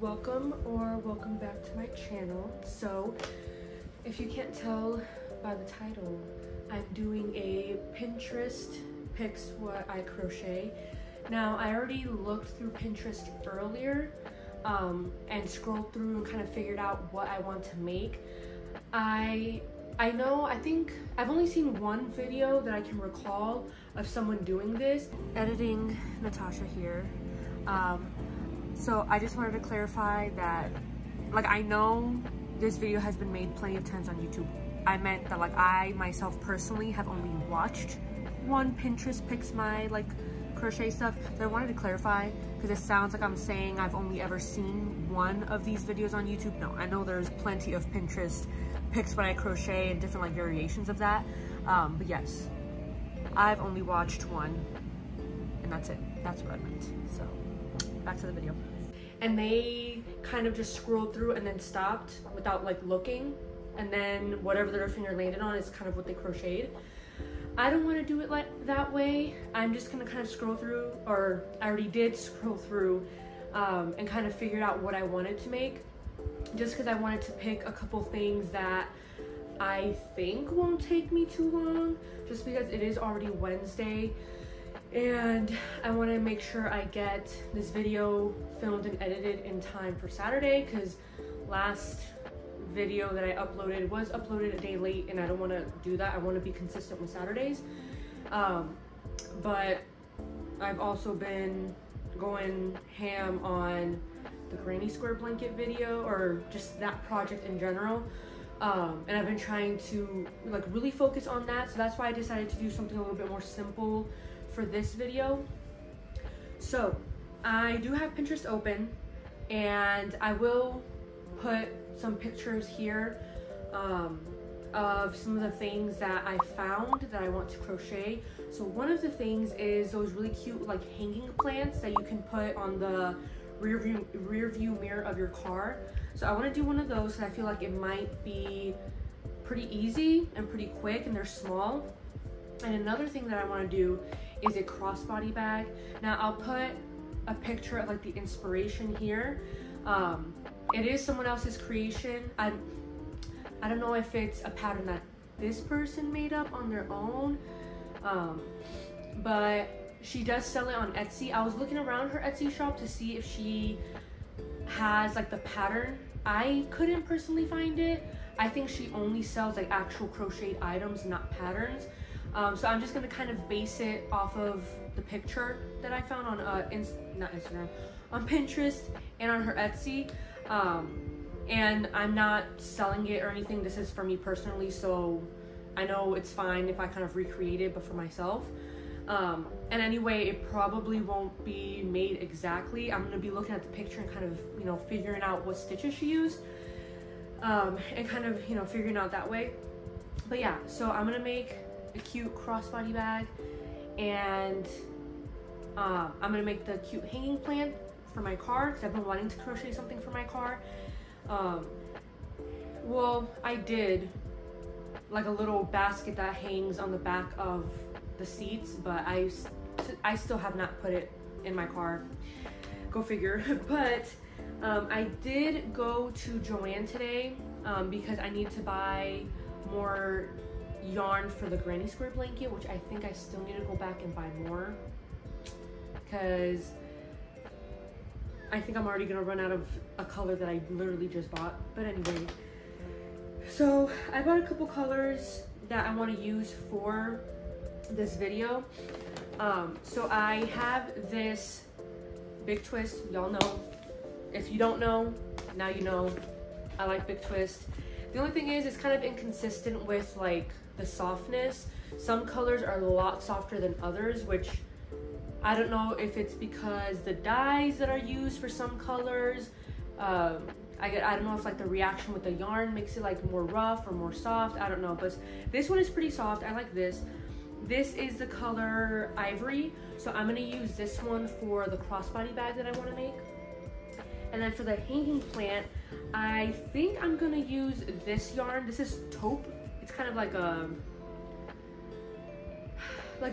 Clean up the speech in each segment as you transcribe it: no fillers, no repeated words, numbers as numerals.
Welcome back to my channel. So if you can't tell by the title, I'm doing a Pinterest picks what I crochet. Now I already looked through Pinterest earlier and scrolled through and kind of figured out what I want to make. I think I've only seen one video that I can recall of someone doing this. Editing Natasha here. So I just wanted to clarify that, like, I know this video has been made plenty of times on YouTube. I meant that, like, I myself personally have only watched one Pinterest picks my, like, crochet stuff. So I wanted to clarify, because it sounds like I'm saying I've only ever seen one of these videos on YouTube. No, I know there's plenty of Pinterest picks when I crochet and different, like, variations of that. But yes, I've only watched one, and that's it. That's what I meant. So back to the video. And they kind of just scrolled through and then stopped without, like, looking, and then whatever their finger landed on is kind of what they crocheted. I don't want to do it like that way. I'm just gonna kind of scroll through, or I already did scroll through, and kind of figured out what I wanted to make, just because I wanted to pick a couple things that I think won't take me too long, just because it is already Wednesday. And I want to make sure I get this video filmed and edited in time for Saturday, because last video that I uploaded was uploaded a day late, and I don't want to do that. I want to be consistent with Saturdays. But I've also been going ham on the granny square blanket video, or just that project in general. And I've been trying to, like, really focus on that. So that's why I decided to do something a little bit more simple for this video. So I do have Pinterest open, and I will put some pictures here of some of the things that I found that I want to crochet. So one of the things is those really cute, like, hanging plants that you can put on the rear view mirror of your car. So I want to do one of those, and I feel like it might be pretty easy and pretty quick, and they're small. And another thing that I want to do is a crossbody bag. Now I'll put a picture of, like, the inspiration here. It is someone else's creation. I don't know if it's a pattern that this person made up on their own, but she does sell it on Etsy. I was looking around her Etsy shop to see if she has, like, the pattern. I couldn't personally find it. I think she only sells, like, actual crocheted items, not patterns. So I'm just gonna kind of base it off of the picture that I found on not Instagram, on Pinterest and on her Etsy. And I'm not selling it or anything. This is for me personally, so I know it's fine if I kind of recreate it, but for myself. And anyway, it probably won't be made exactly. I'm gonna be looking at the picture and kind of, you know, figuring out what stitches she used, and kind of, you know, figuring out that way. But yeah, so I'm gonna make a cute crossbody bag, and I'm gonna make the cute hanging plant for my car, because I've been wanting to crochet something for my car. Well, I did, like, a little basket that hangs on the back of the seats, but I still have not put it in my car. Go figure. But I did go to Joann today because I need to buy more yarn for the granny square blanket, which I think I still need to go back and buy more, because I think I'm already gonna run out of a color that I literally just bought. But anyway, so I bought a couple colors that I want to use for this video. So I have this Big Twist. Y'all know. If you don't know, now you know. I like Big Twist. The only thing is, it's kind of inconsistent with, like, the softness. Some colors are a lot softer than others, which I don't know if it's because the dyes that are used for some colors. I don't know if, like, the reaction with the yarn makes it, like, more rough or more soft. I don't know, but this one is pretty soft. I like this. This is the color Ivory, so I'm gonna use this one for the crossbody bag that I want to make. And then for the hanging plant, I think I'm gonna use this yarn. This is taupe. It's kind of like a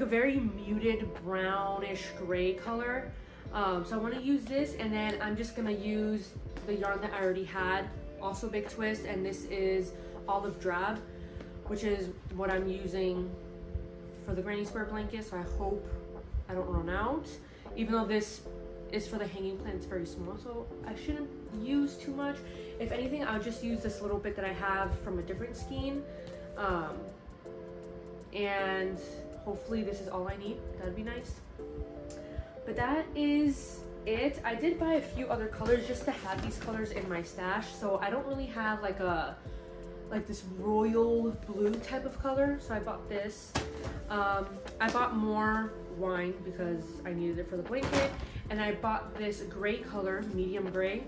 very muted brownish gray color. So I want to use this, and then I'm just gonna use the yarn that I already had, also Big Twist, and this is Olive Drab, which is what I'm using for the granny square blanket, so I hope I don't run out. Even though this is for the hanging plant, it's very small, so I shouldn't use too much. If anything, I'll just use this little bit that I have from a different skein, and hopefully this is all I need. That'd be nice. But that is it. I did buy a few other colors just to have these colors in my stash, so I don't really have like this royal blue type of color, so I bought this. I bought more wine because I needed it for the blanket, and I bought this gray color, medium gray,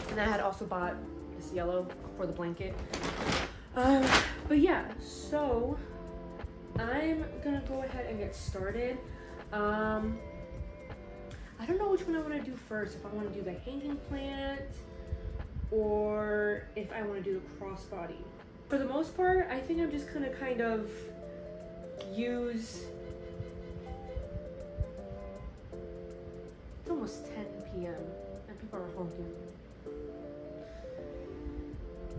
and I had also bought this yellow for the blanket. But yeah, so I'm gonna go ahead and get started. I don't know which one I want to do first, if I want to do the hanging plant or if I want to do the crossbody. For the most part, I think I'm just gonna kind of use, it's almost 10 p.m. and people are honking.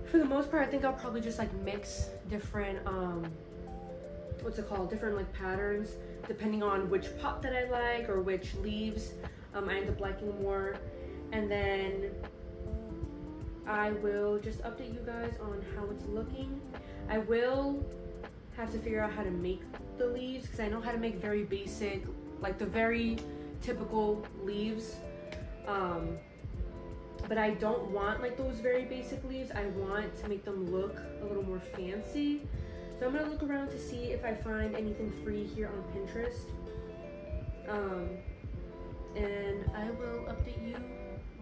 For the most part, I think I'll probably just like mix different, different like patterns, depending on which pot that I like or which leaves I end up liking more. And then I will just update you guys on how it's looking. I will have to figure out how to make the leaves, because I know how to make very basic, like the very typical leaves. But I don't want like those very basic leaves. I want to make them look a little more fancy. So I'm gonna look around to see if I find anything free here on Pinterest. And I will update you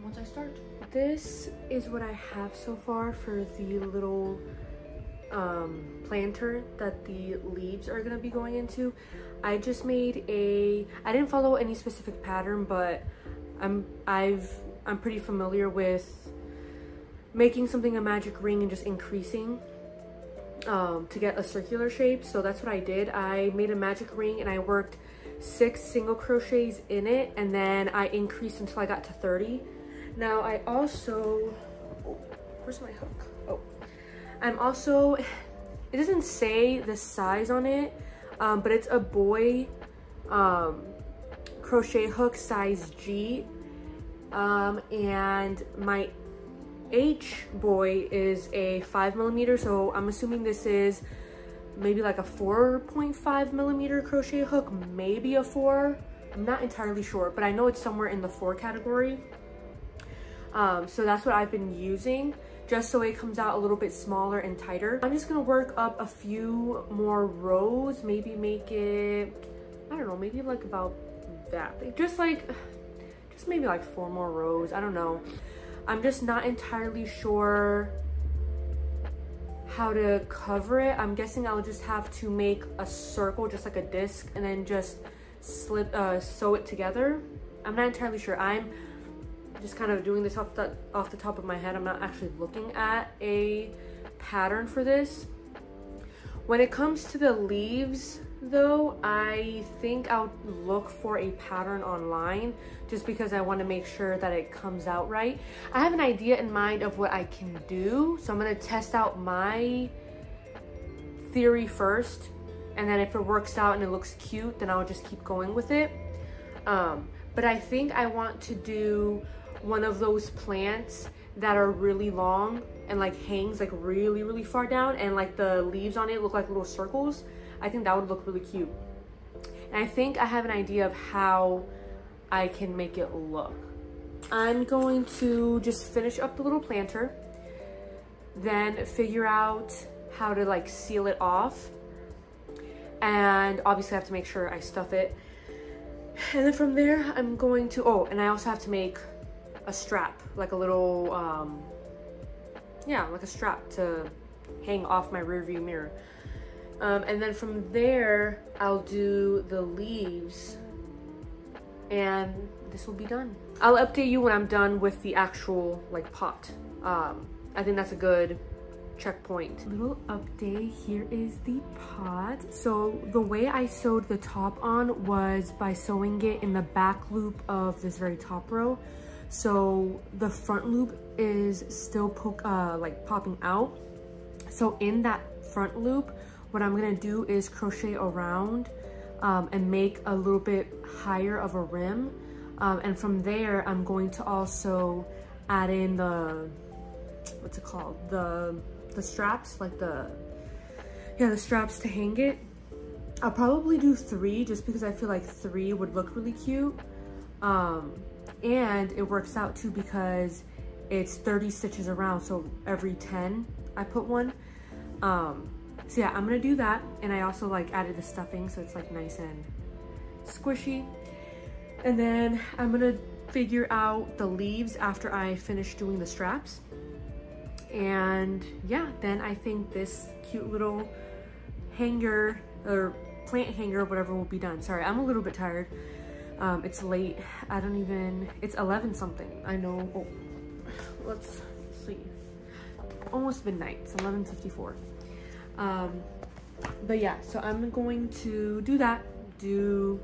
once I start. This is what I have so far for the little planter that the leaves are gonna be going into. I just made I didn't follow any specific pattern, but I'm pretty familiar with making something a magic ring and just increasing to get a circular shape. So that's what I did. I made a magic ring and I worked 6 single crochets in it, and then I increased until I got to 30. Now I also, where's my hook? Oh, I'm also, it doesn't say the size on it, but it's a boy crochet hook size G, and my H boy is a 5mm, so I'm assuming this is maybe like a 4.5mm crochet hook, maybe a 4. I'm not entirely sure, but I know it's somewhere in the 4 category. So that's what I've been using, just so it comes out a little bit smaller and tighter. I'm just gonna work up a few more rows, maybe make it, I don't know, maybe like about that big. Just maybe like 4 more rows, I don't know. I'm just not entirely sure how to cover it. I'm guessing I'll just have to make a circle, just like a disc, and then just sew it together. I'm not entirely sure. I'm just kind of doing this off the top of my head. I'm not actually looking at a pattern for this. When it comes to the leaves though, I think I'll look for a pattern online, just because I want to make sure that it comes out right. I have an idea in mind of what I can do, so I'm going to test out my theory first, and then if it works out and it looks cute, then I'll just keep going with it. But I think I want to do one of those plants that are really long and like hangs like really far down, and like the leaves on it look like little circles. I think that would look really cute. And I think I have an idea of how I can make it look. I'm going to just finish up the little planter, then figure out how to like seal it off. And obviously I have to make sure I stuff it. And then from there, I'm going to, oh, and I also have to make a strap, like a little, yeah, like a strap to hang off my rear view mirror. And then from there, I'll do the leaves and this will be done. I'll update you when I'm done with the actual like pot. I think that's a good checkpoint. Little update, here is the pot. So the way I sewed the top on was by sewing it in the back loop of this very top row. so the front loop is still like popping out. So in that front loop, what I'm gonna do is crochet around and make a little bit higher of a rim, and from there I'm going to also add in the, what's it called, the straps, like the straps to hang it. I'll probably do 3 just because I feel like 3 would look really cute. And it works out too because it's 30 stitches around, so every 10 I put one. So yeah, I'm gonna do that. And I also like added the stuffing so it's like nice and squishy. And then I'm gonna figure out the leaves after I finish doing the straps. And yeah, then I think this cute little hanger or plant hanger, whatever, will be done. Sorry, I'm a little bit tired. It's late. It's 11 something. I know. Oh, let's see. Almost midnight. It's 11:54. But yeah, so I'm going to do that. Do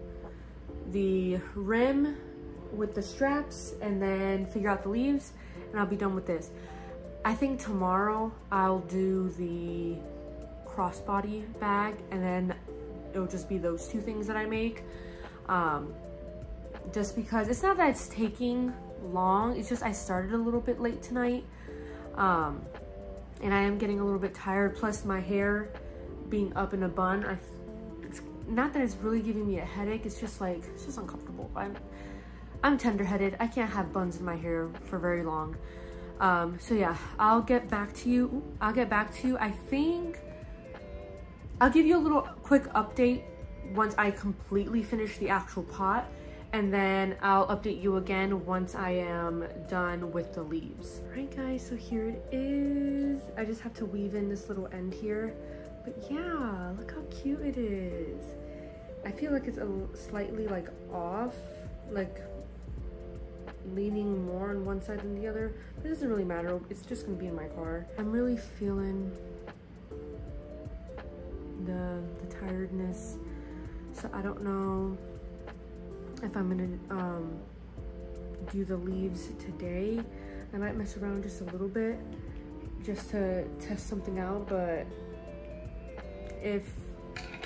the rim with the straps and then figure out the leaves, and I'll be done with this. I think tomorrow I'll do the crossbody bag, and then it'll just be those 2 things that I make. Just because it's not that it's taking long, it's just I started a little bit late tonight, and I am getting a little bit tired, plus my hair being up in a bun. It's not that it's really giving me a headache, it's just like, it's just uncomfortable. I'm tender-headed. I can't have buns in my hair for very long. So yeah, I'll get back to you. I think I'll give you a little quick update once I completely finish the actual pot, and then I'll update you again once I am done with the leaves. All right guys, so here it is. I just have to weave in this little end here, but yeah, look how cute it is. I feel like it's slightly like off, like leaning more on one side than the other, but it doesn't really matter. It's just gonna be in my car. I'm really feeling the tiredness, so I don't know if I'm gonna do the leaves today. I might mess around just a little bit just to test something out, but if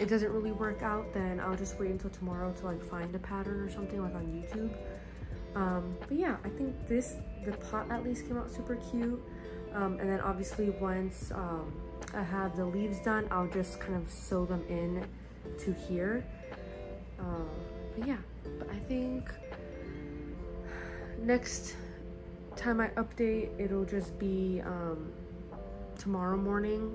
it doesn't really work out, then I'll just wait until tomorrow to like find a pattern or something like on YouTube. But yeah, I think the pot at least came out super cute. And then obviously once I have the leaves done, I'll just kind of sew them in to here. But yeah, but I think next time I update, it'll just be tomorrow morning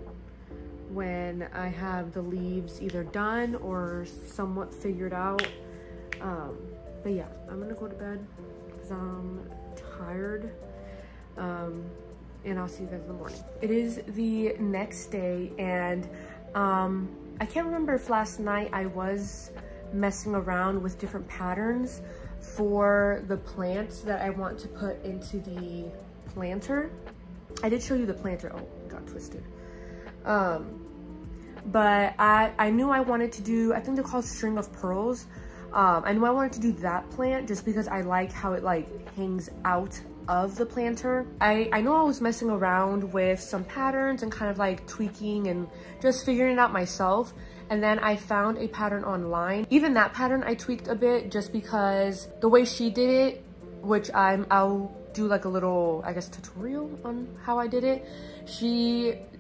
when I have the leaves either done or somewhat figured out. But yeah, I'm gonna go to bed because I'm tired. And I'll see you guys in the morning. It is the next day, and I can't remember if last night I was messing around with different patterns for the plants that I want to put into the planter. I did show you the planter. Oh, it got twisted. But I knew I wanted to do, I think they're called string of pearls. I knew I wanted to do that plant just because I like how it like hangs out of the planter. I know I was messing around with some patterns and kind of like tweaking and just figuring it out myself. And then I found a pattern online. Even that pattern I tweaked a bit just because the way she did it, which I'll do like a little, I guess, tutorial on how I did it.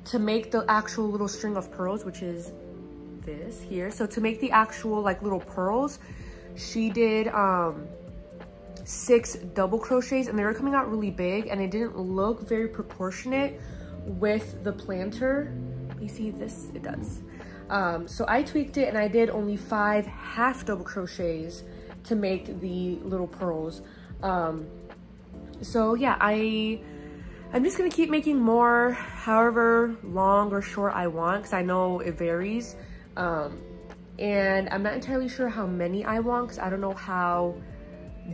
To make the actual little string of pearls, which is this here. So to make the actual like little pearls, she did 6 double crochets, and they were coming out really big and it didn't look very proportionate with the planter. You see this? It does. So I tweaked it and I did only 5 half double crochets to make the little pearls. So yeah, I'm just gonna keep making more, however long or short I want, because I know it varies. And I'm not entirely sure how many I want, because I don't know how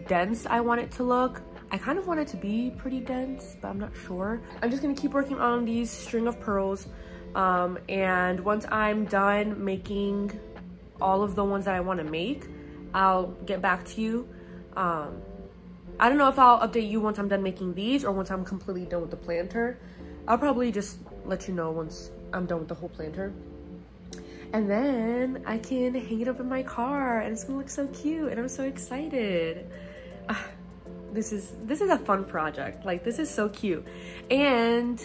dense I want it to look. I kind of want it to be pretty dense, but I'm not sure. I'm just gonna keep working on these string of pearls. And once I'm done making all of the ones that I want to make, I'll get back to you. I don't know if I'll update you once I'm done making these or once I'm completely done with the planter. I'll probably just let you know once I'm done with the whole planter. And then I can hang it up in my car and it's gonna look so cute and I'm so excited. This is a fun project. Like, this is so cute. And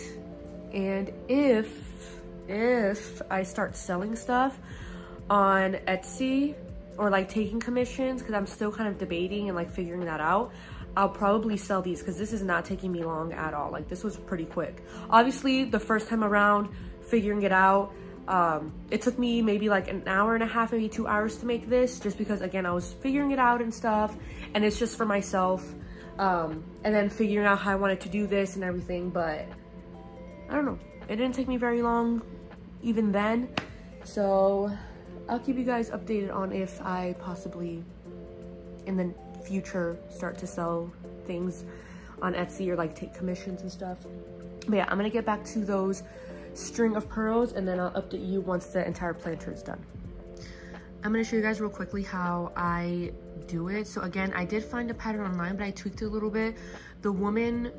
if I start selling stuff on Etsy or like taking commissions, because I'm still kind of debating and like figuring that out, I'll probably sell these because this is not taking me long at all. Like, this was pretty quick. Obviously, the first time around, figuring it out, it took me maybe like an hour and a half, maybe 2 hours to make this, just because again, I was figuring it out and stuff, and it's just for myself. And then figuring out how I wanted to do this and everything, but I don't know. It didn't take me very long even then. So I'll keep you guys updated on if I possibly in the future start to sell things on Etsy or like take commissions and stuff. But yeah, I'm gonna get back to those string of pearls and then I'll update you once the entire planter is done. I'm gonna show you guys real quickly how I do it. So again, I did find a pattern online, but I tweaked it a little bit. The woman,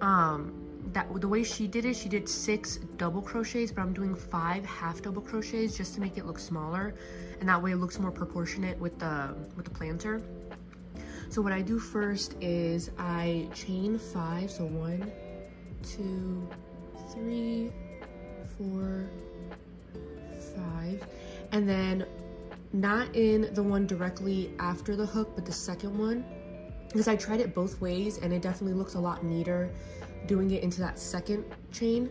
the way she did it, she did 6 double crochets, but I'm doing 5 half double crochets just to make it look smaller, and that way it looks more proportionate with the planter. So what I do first is I chain 5, so 1, 2, 3, 4, 5, and then not in the one directly after the hook, but the second one, because I tried it both ways and it definitely looks a lot neater doing it into that second chain.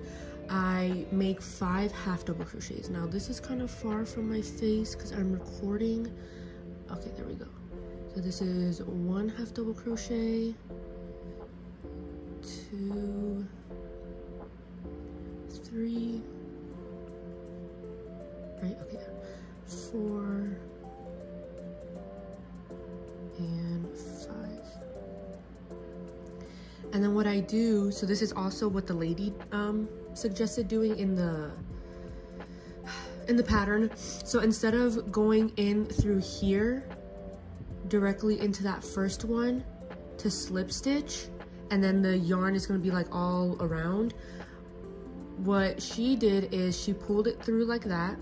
I make 5 half double crochets. Now this is kind of far from my face because I'm recording. Okay, there we go. So this is 1 half double crochet, 2, 3, right, okay, 4, and 5. And then what I do, so this is also what the lady suggested doing in the pattern. So instead of going in through here directly into that first one to slip stitch, and then the yarn is going to be like all around, what she did is she pulled it through like that,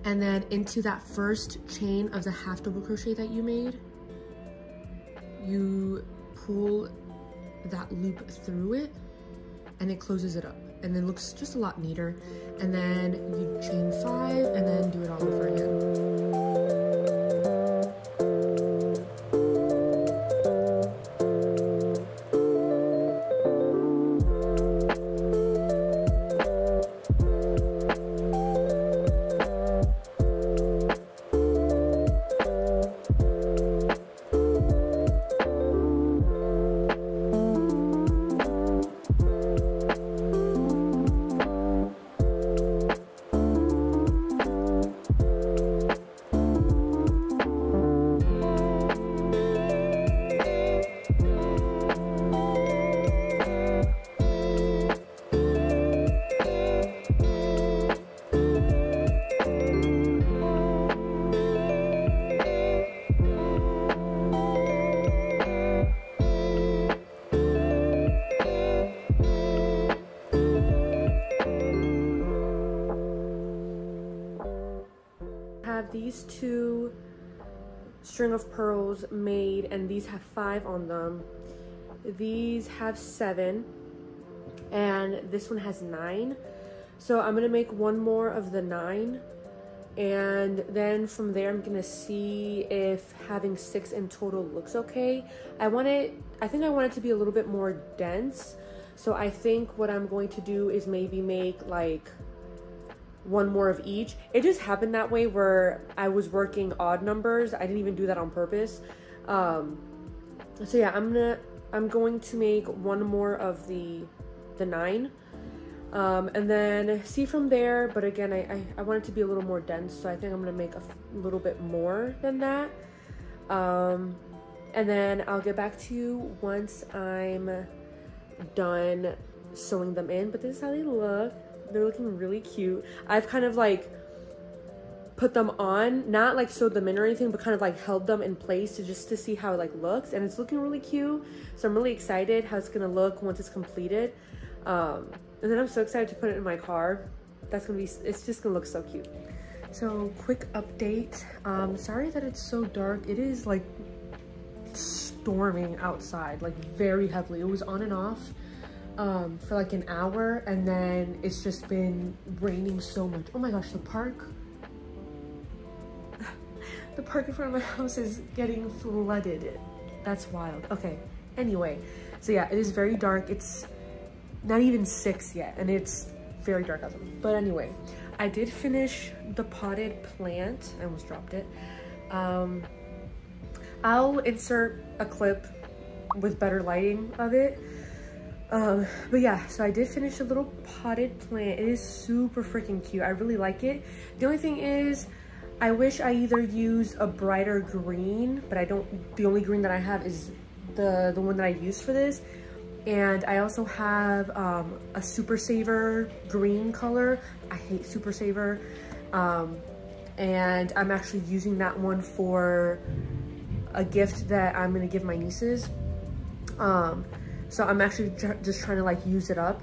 and then into that first chain of the half double crochet that you made, you pull that loop through it and it closes it up, and then looks just a lot neater. And then you chain 5 and then do it all over again. These 2 string of pearls made, and these have 5 on them. These have 7 and this one has 9. So I'm gonna make 1 more of the 9, and then from there I'm gonna see if having 6 in total looks okay. I think I want it to be a little bit more dense, so I think what I'm going to do is maybe make like 1 more of each. It just happened that way where I was working odd numbers. I didn't even do that on purpose. So yeah, I'm going to make 1 more of the 9, and then see from there. But again, I want it to be a little more dense, so I think I'm gonna make a little bit more than that, and then I'll get back to you once I'm done sewing them in. But this is how they look. They're looking really cute. I've kind of like put them on, not like sewed them in or anything, but kind of like held them in place to see how it like looks, and it's looking really cute. So I'm really excited how it's gonna look once it's completed. And then I'm so excited to put it in my car. It's just gonna look so cute. So quick update. Sorry that it's so dark. It is like storming outside, like very heavily. It was on and off for like an hour, and then it's just been raining so much. Oh my gosh, the park in front of my house is getting flooded. That's wild. Okay, anyway, so yeah, it is very dark. It's not even 6 yet, and it's very dark outside. But anyway, I did finish the potted plant. I almost dropped it. I'll insert a clip with better lighting of it. But yeah, so I did finish a little potted plant. It is super freaking cute. I really like it. The only thing is, I wish I either used a brighter green, but I don't. The only green that I have is the one that I used for this. And I also have a Super Saver green color. I hate Super Saver. And I'm actually using that one for a gift that I'm gonna give my nieces. So I'm actually just trying to like use it up,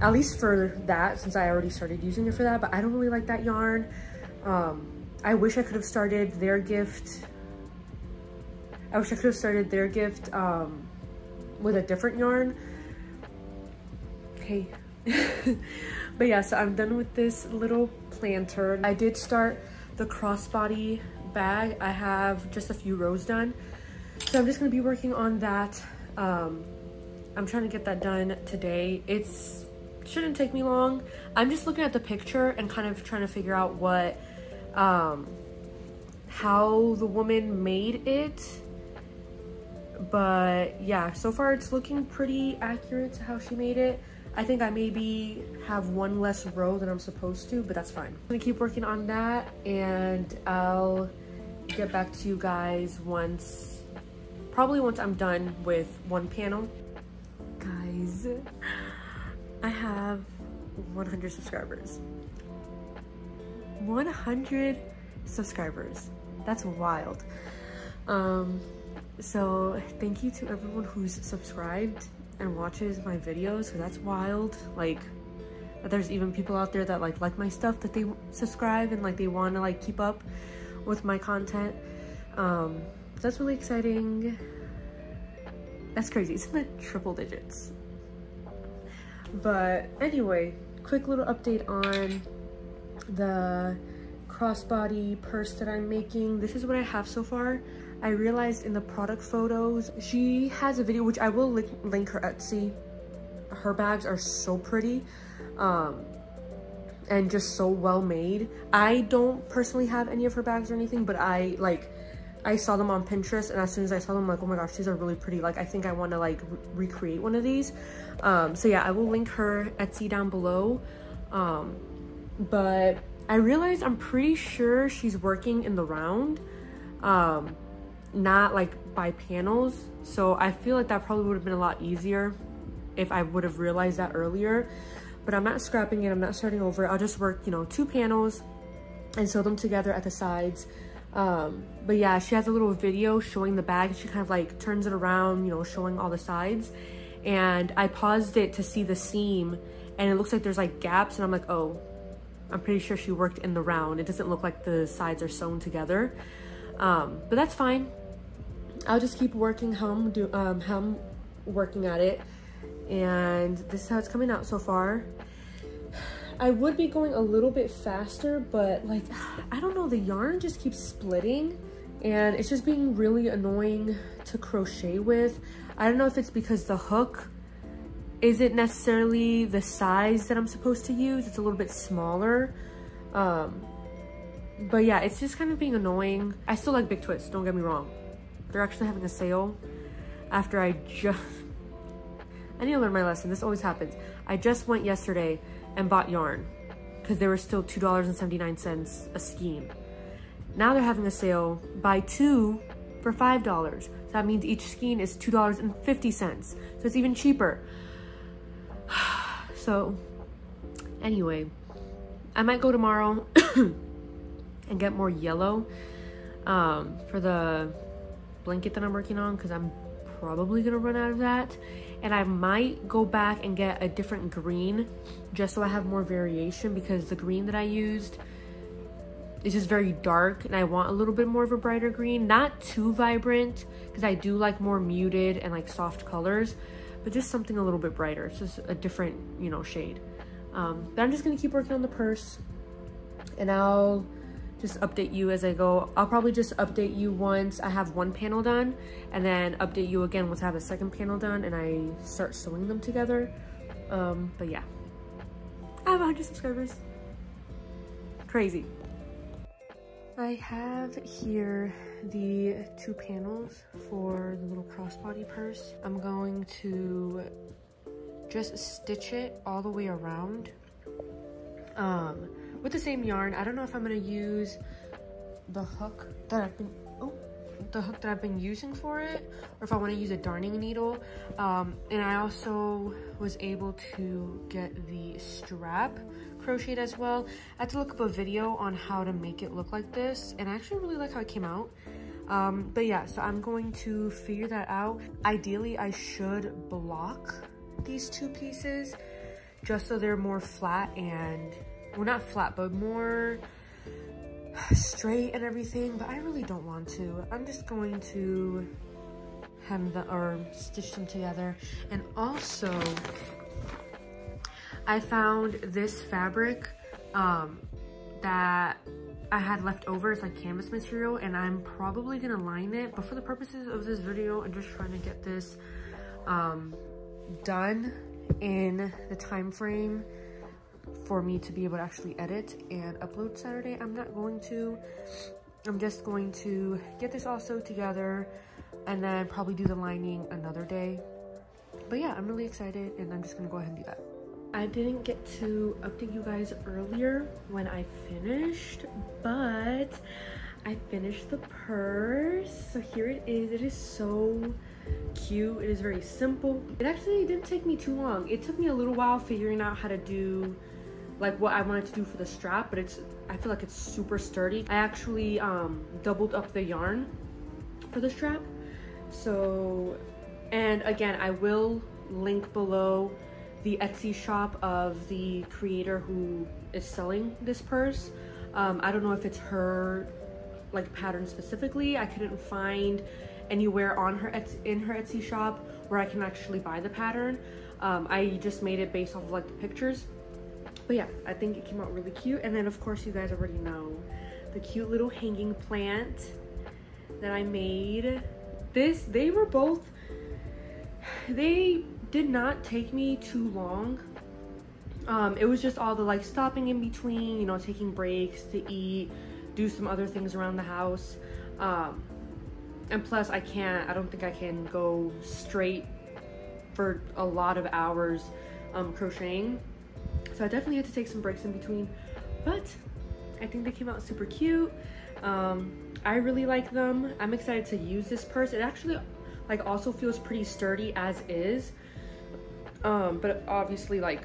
at least for that, since I already started using it for that. But I don't really like that yarn. I wish I could have started their gift. With a different yarn. Okay. But yeah, so I'm done with this little planter. I did start the crossbody bag. I have just a few rows done, so I'm just gonna be working on that. I'm trying to get that done today. It shouldn't take me long. I'm just looking at the picture and kind of trying to figure out what how the woman made it. But yeah, so far it's looking pretty accurate to how she made it. I think I maybe have one less row than I'm supposed to, but that's fine. I'm gonna keep working on that, and I'll get back to you guys probably once I'm done with one panel. Guys, I have 100 subscribers. 100 subscribers. That's wild. So thank you to everyone who's subscribed and watches my videos, because that's wild. Like, there's even people out there that like my stuff, that they subscribe and like they want to like keep up with my content. That's really exciting. That's crazy. It's in the triple digits. But anyway, quick little update on the crossbody purse that I'm making. This is what I have so far. I realized in the product photos, she has a video, which I will link her Etsy. Her bags are so pretty, and just so well made. I don't personally have any of her bags or anything, but I saw them on Pinterest, and as soon as I saw them, I'm like, oh my gosh, these are really pretty. Like, I think I want to like recreate one of these. So yeah, I will link her Etsy down below. But I realized I'm pretty sure she's working in the round, not like by panels. So I feel like that probably would have been a lot easier if I would have realized that earlier. But I'm not scrapping it, I'm not starting over. I'll just work, you know, 2 panels and sew them together at the sides. But yeah, she has a little video showing the bag. She kind of like turns it around, you know, showing all the sides. And I paused it to see the seam, and it looks like there's like gaps, and I'm like, oh, I'm pretty sure she worked in the round. It doesn't look like the sides are sewn together. But that's fine. I'll just keep working how I'm working at it. And this is how it's coming out so far. I would be going a little bit faster, but like, I don't know, the yarn just keeps splitting, and it's just being really annoying to crochet with. I don't know if it's because the hook isn't necessarily the size that I'm supposed to use. It's a little bit smaller. But yeah, it's just kind of being annoying. I still like Big Twist, don't get me wrong. They're actually having a sale after I need to learn my lesson. This always happens. I just went yesterday and bought yarn because they were still $2.79 a skein. Now they're having a sale, buy 2 for $5. So that means each skein is $2.50. So it's even cheaper. So anyway, I might go tomorrow and get more yellow for the blanket that I'm working on, because I'm probably gonna run out of that. And I might go back and get a different green just so I have more variation, because the green that I used is just very dark and I want a little bit more of a brighter green. Not too vibrant, because I do like more muted and like soft colors, but just something a little bit brighter. It's just a different, you know, shade. But I'm just gonna keep working on the purse, and I'll just update you as I go. I'll probably just update you once I have one panel done, and then update you again once I have a second panel done and I start sewing them together. But yeah, I have 100 subscribers. Crazy. I have here the 2 panels for the little crossbody purse. I'm going to just stitch it all the way around with the same yarn. I don't know if I'm gonna use the hook that I've been using for it, or if I want to use a darning needle. And I also was able to get the strap crocheted as well. I had to look up a video on how to make it look like this, and I actually really like how it came out. But yeah, so I'm going to figure that out. Ideally, I should block these 2 pieces just so they're more flat and, well, not flat, but more straight and everything, but I really don't want to. I'm just going to hem the, or stitch them together. And also, I found this fabric that I had left over. It's like canvas material, and I'm probably gonna line it, but for the purposes of this video, I'm just trying to get this done in the time frame for me to be able to actually edit and upload Saturday. I'm not going to. I'm just going to get this all sewed together and then probably do the lining another day. But yeah, I'm really excited, and I'm just gonna go ahead and do that. I didn't get to update you guys earlier when I finished, but I finished the purse. So here it is. It is so cute. It is very simple. It actually didn't take me too long. It took me a little while figuring out how to do like what I wanted to do for the strap, but I feel like it's super sturdy. I actually doubled up the yarn for the strap. So, and again, I will link below the Etsy shop of the creator who is selling this purse. I don't know if it's her like pattern specifically. I couldn't find anywhere on her in her Etsy shop where I can actually buy the pattern. I just made it based off of like the pictures. But yeah, I think it came out really cute. And then of course you guys already know the cute little hanging plant that I made. They were both, they did not take me too long. It was just all the like stopping in between, you know, taking breaks to eat, do some other things around the house. And plus I don't think I can go straight for a lot of hours crocheting. So I definitely had to take some breaks in between, but I think they came out super cute. I really like them. I'm excited to use this purse. It actually like also feels pretty sturdy as is. But obviously like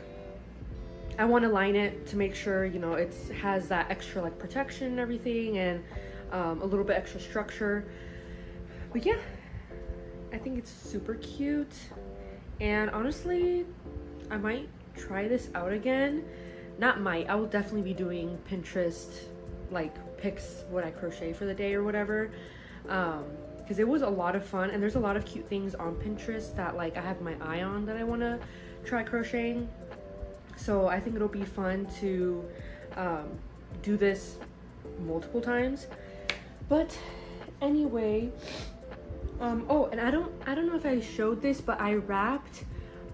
I want to line it to make sure, you know, it has that extra like protection and everything, and a little bit extra structure. But yeah, I think it's super cute, and honestly I might try this out again. Not might, I will definitely be doing Pinterest like pics what I crochet for the day or whatever, because it was a lot of fun, and there's a lot of cute things on Pinterest that like I have my eye on that I want to try crocheting. So I think it'll be fun to do this multiple times. But anyway, oh, and I don't know if I showed this, but I wrapped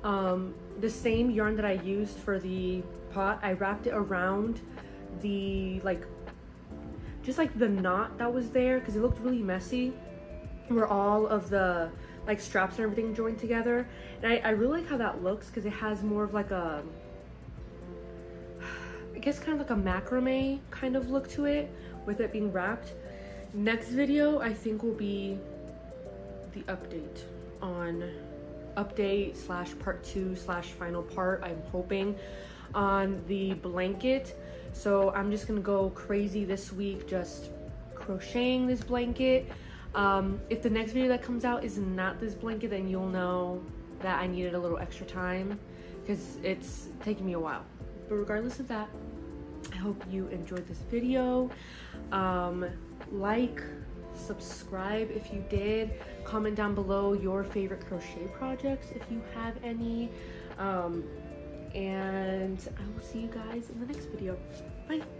the same yarn that I used for the pot. I wrapped it around the like just like the knot that was there, because it looked really messy where all of the like straps and everything joined together. And I really like how that looks, because it has more of like a, I guess kind of like a macrame kind of look to it with it being wrapped. Next video I think will be the update on /part 2/final part, I'm hoping, on the blanket, So I'm just gonna go crazy this week just crocheting this blanket. If the next video that comes out is not this blanket, then you'll know that I needed a little extra time because it's taking me a while. But regardless of that, I hope you enjoyed this video. Like, subscribe if you did, comment down below your favorite crochet projects if you have any, and I will see you guys in the next video. Bye.